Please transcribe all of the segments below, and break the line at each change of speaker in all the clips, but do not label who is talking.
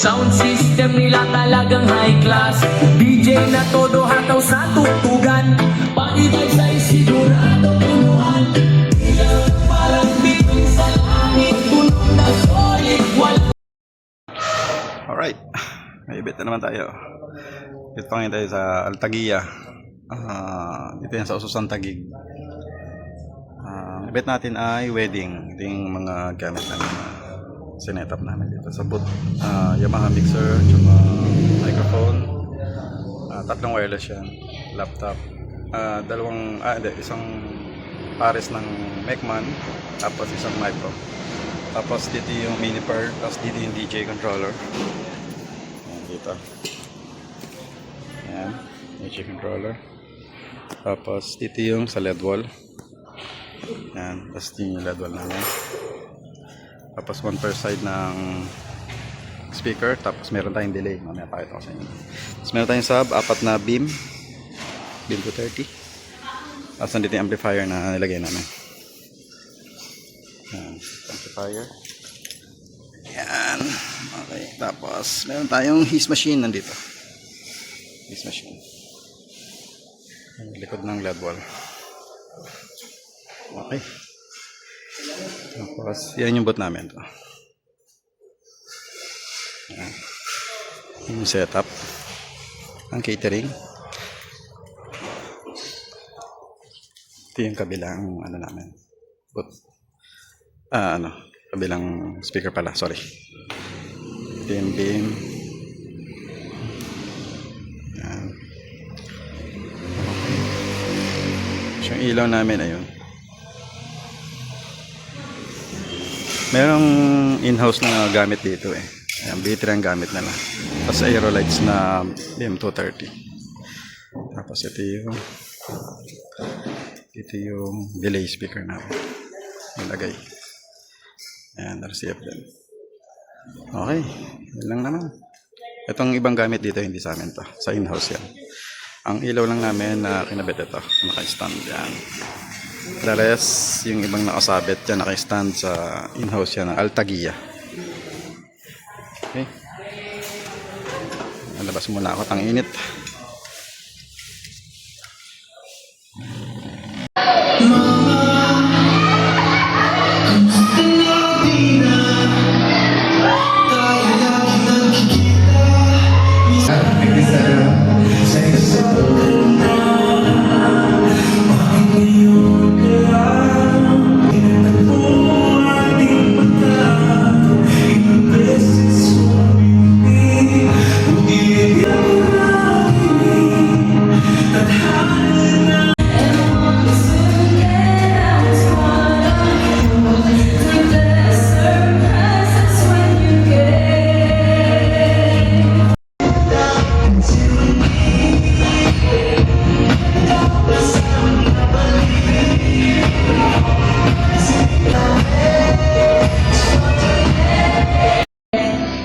Sound system nila talagang high class. DJ na todo hataw sa tutugan. Pag-ibig sa'y sigurado punuan. Ilang parang bituin sa langit, puno na solid wala.
Alright, may ibit na naman tayo. Dito pa tayo sa Altagia. Dito yan sa Ususan Taguig. Ibit natin ay wedding. Ito yung mga gamit namin. Sinetap namin dito sa booth. Yamaha mixer, tsaka microphone, tatlong wireless yan, laptop, isang pares ng Mecman, tapos isang micro, tapos dito yung mini per, tapos dito yung DJ controller. Ayan, dito yan, DJ controller, tapos dito yung sa LED wall. Yan, tapos dito yung LED wall namin. Tapos one per side ng speaker. Tapos meron tayong delay. Mamaya pakita ko sa inyo. Tapos meron tayong sub, apat na beam 230. Tapos nandito yung amplifier na nilagay namin. Yan, amplifier. Yan. Okay. Tapos meron tayong his machine nandito. His machine. Yung likod ng LED wall. Okay. Tapos, yan yung bot namin to. Yan. Yung setup. Ang catering. Ito yung kabilang ano namin. Bot. Kabilang speaker pala. Sorry. Ito yung beam. Yan. Okay. Yung ilaw namin ayun. Merong in-house na gamit dito eh. Ayan, battery ang gamit nila. Tapos aerolights na BM230. Tapos ito yung delay speaker namin. Nilagay. Ayan, RCF din. Okay, yun lang naman. Itong ibang gamit dito hindi sa amin to. Sa in-house yan. Ang ilaw lang namin na kinabit ito. Naka-stand yan. The rest, yung ibang nakasabit dyan, naka-stand sa in-house yan ng Altagia. Okay. Nalabas muna ako, tang init.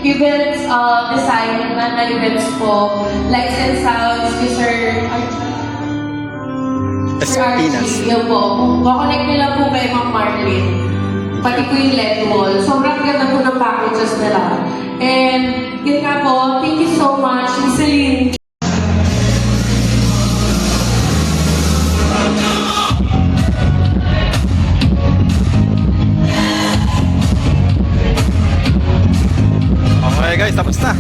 Events, design na events po, lights and sounds, Mr.
Espinas.
Yun po, kukonect nila po kay Ma'am Marlene. Pati po yung LED wall. Sobrang ganda po ng packages nila. And yun nga po, thank you so much, Miss Celine.
Okay guys, tapos Kamusta?